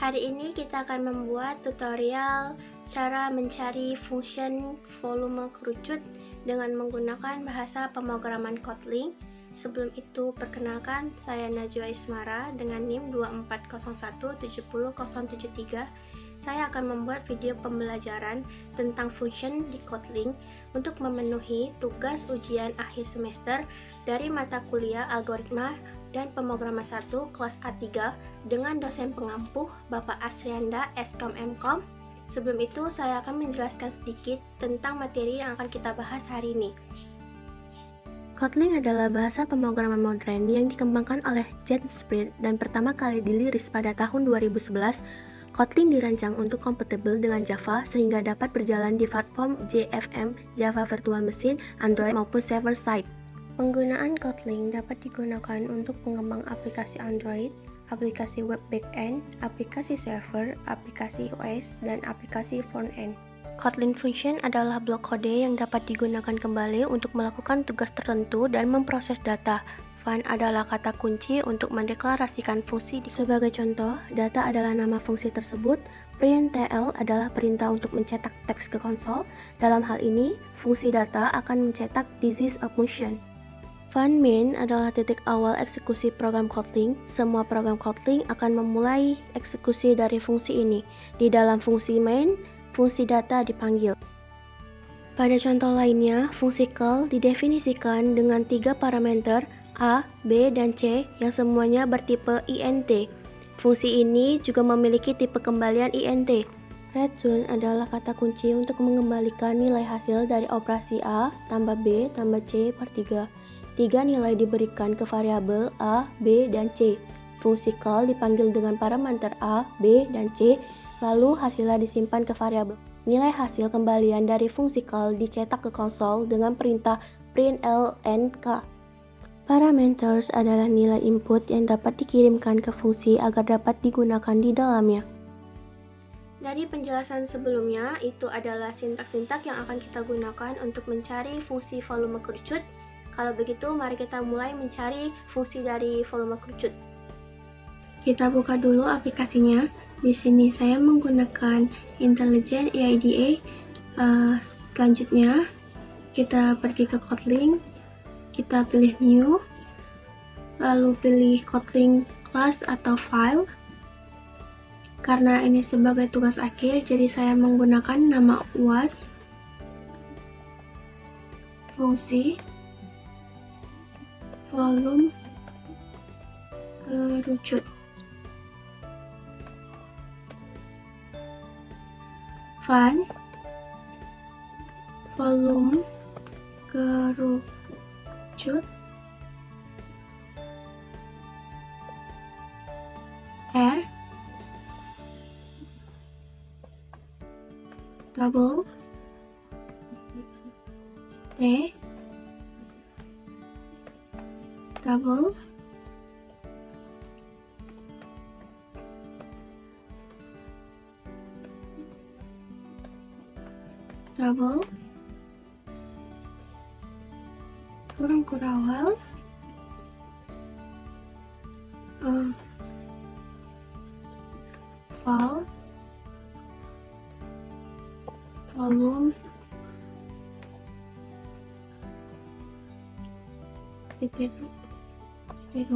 Hari ini kita akan membuat tutorial cara mencari function volume kerucut dengan menggunakan bahasa pemrograman Kotlin. Sebelum itu, perkenalkan, saya Najwa Ismara dengan NIM 240170073. Saya akan membuat video pembelajaran tentang function di Kotlin untuk memenuhi tugas ujian akhir semester dari mata kuliah Algoritma dan Pemrograman 1 kelas A3 dengan dosen pengampu Bapak Asrianda SKM MKOM. Sebelum itu, saya akan menjelaskan sedikit tentang materi yang akan kita bahas hari ini. Kotlin adalah bahasa pemrograman modern yang dikembangkan oleh Jen Smith dan pertama kali dirilis pada tahun 2011. Kotlin dirancang untuk kompatibel dengan Java sehingga dapat berjalan di platform JVM, Java Virtual Machine, Android maupun server-side. Penggunaan Kotlin dapat digunakan untuk pengembang aplikasi Android, aplikasi web backend, aplikasi server, aplikasi OS, dan aplikasi frontend. Kotlin Function adalah blok kode yang dapat digunakan kembali untuk melakukan tugas tertentu dan memproses data. Fun adalah kata kunci untuk mendeklarasikan fungsi. Sebagai contoh, data adalah nama fungsi tersebut. Println adalah perintah untuk mencetak teks ke konsol. Dalam hal ini, fungsi data akan mencetak this a function. Fun main adalah titik awal eksekusi program Kotlin. Semua program Kotlin akan memulai eksekusi dari fungsi ini. Di dalam fungsi main, fungsi data dipanggil. Pada contoh lainnya, fungsi call didefinisikan dengan 3 parameter A, B, dan C yang semuanya bertipe int. Fungsi ini juga memiliki tipe kembalian int. Return adalah kata kunci untuk mengembalikan nilai hasil dari operasi A tambah B tambah C per 3. 3 nilai diberikan ke variabel A, B, dan C. Fungsi call dipanggil dengan parameter A, B, dan C, lalu hasilnya disimpan ke variabel. Nilai hasil kembalian dari fungsi call dicetak ke konsol dengan perintah println k. Parameters adalah nilai input yang dapat dikirimkan ke fungsi agar dapat digunakan di dalamnya. Dari penjelasan sebelumnya, itu adalah sintak-sintak yang akan kita gunakan untuk mencari fungsi volume kerucut. Kalau begitu, mari kita mulai mencari fungsi dari volume kerucut. Kita buka dulu aplikasinya. Di sini saya menggunakan IntelliJ IDE. Selanjutnya, kita pergi ke Kotlin. Kita pilih New, lalu pilih Kotlin Class atau File. Karena ini sebagai tugas akhir, jadi saya menggunakan nama UAS, fungsi volume kerucut. Fun volume kerucut R double T double double kurung kurawal file volume titik 2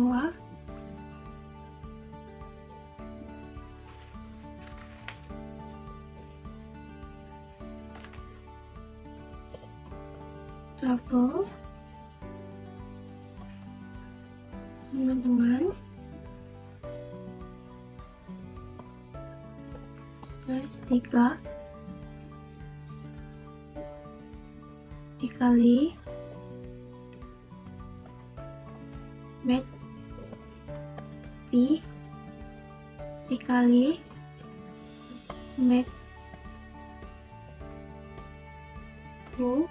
double sama dengan /3 dikali met p dikali met u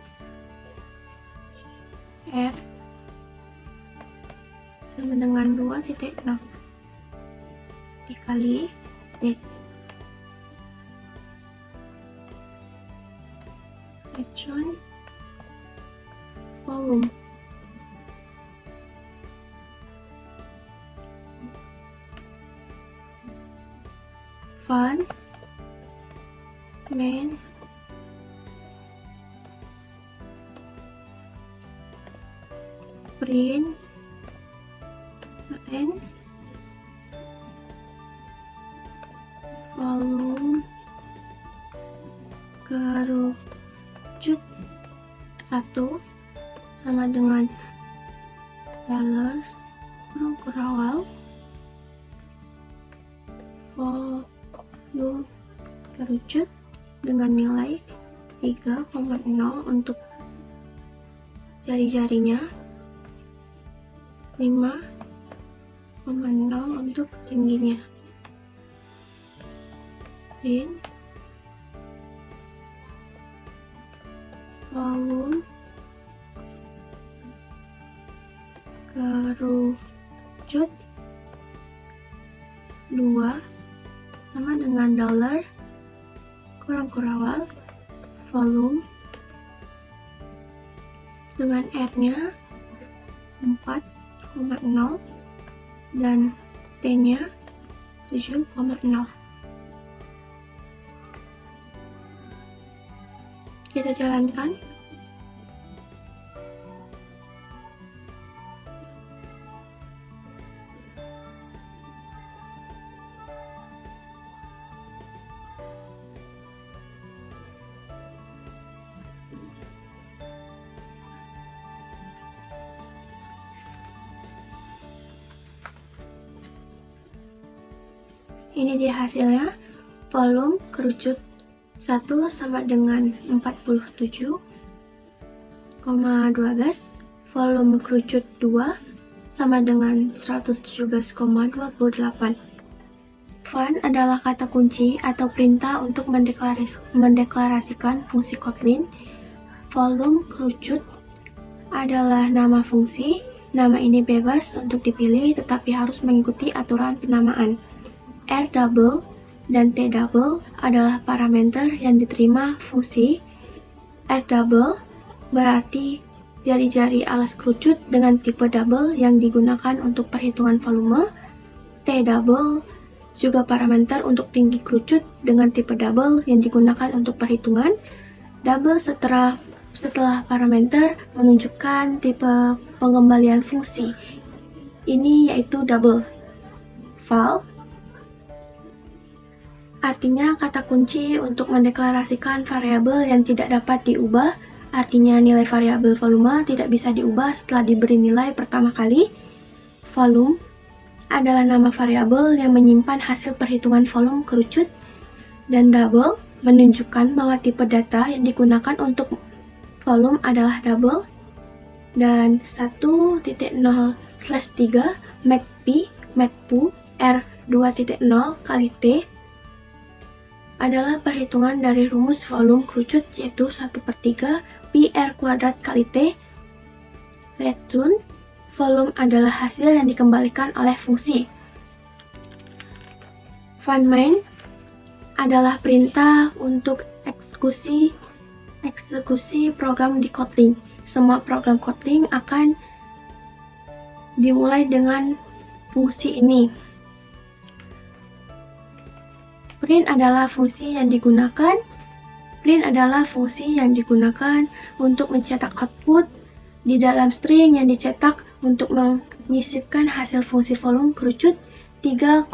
r sama dengan 2.6 dikali d. Return volume. fun, main, print, and volume kerucut 1 sama dengan dollars kurung awal volume kerucut dengan nilai 3,0 untuk jari-jarinya, 5,0 untuk tingginya. Print, volume kerucut 2 sama dengan dollar kurang kurawal volume dengan R-nya 4,0 dan T-nya 7,0. Kita jalankan. Ini dia hasilnya. Volume kerucut 1 sama dengan 47,12, volume kerucut 2 sama dengan 117,28. Fun adalah kata kunci atau perintah untuk mendeklarasikan fungsi Kotlin. Volume kerucut adalah nama fungsi. Nama ini bebas untuk dipilih tetapi harus mengikuti aturan penamaan. R double dan T double adalah parameter yang diterima fungsi. R double berarti jari-jari alas kerucut dengan tipe double yang digunakan untuk perhitungan volume. T double juga parameter untuk tinggi kerucut dengan tipe double yang digunakan untuk perhitungan. Double setelah parameter menunjukkan tipe pengembalian fungsi. Ini yaitu double. Val artinya kata kunci untuk mendeklarasikan variabel yang tidak dapat diubah. Artinya nilai variabel volume tidak bisa diubah setelah diberi nilai pertama kali. Volume adalah nama variabel yang menyimpan hasil perhitungan volume kerucut. Dan double menunjukkan bahwa tipe data yang digunakan untuk volume adalah double. Dan 1.0/3 matpu R2.0 kali T adalah perhitungan dari rumus volume kerucut, yaitu 1/3 pi R kuadrat kali T. Return volume adalah hasil yang dikembalikan oleh fungsi. Funmain adalah perintah untuk eksekusi program di Kotlin. Semua program Kotlin akan dimulai dengan fungsi ini. Print adalah fungsi yang digunakan untuk mencetak output di dalam string yang dicetak untuk menyisipkan hasil fungsi volume kerucut 3,0,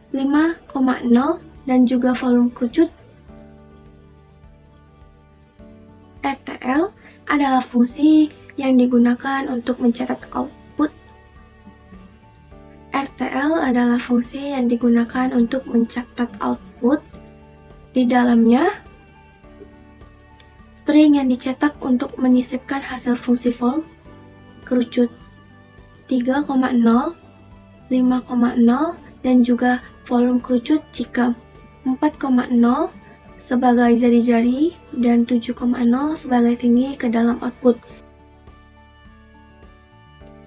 5,0 dan juga volume kerucut. RTL adalah fungsi yang digunakan untuk mencetak output. RTL adalah fungsi yang digunakan untuk mencatat output. Di dalamnya, string yang dicetak untuk menyisipkan hasil fungsi volume kerucut 3,0, 5,0 dan juga volume kerucut jika 4,0 sebagai jari-jari dan 7,0 sebagai tinggi ke dalam output.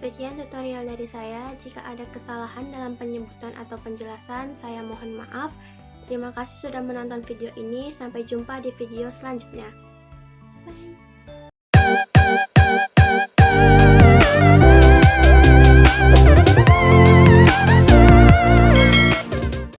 Sekian tutorial dari saya. Jika ada kesalahan dalam penyebutan atau penjelasan, saya mohon maaf. Terima kasih sudah menonton video ini. Sampai jumpa di video selanjutnya.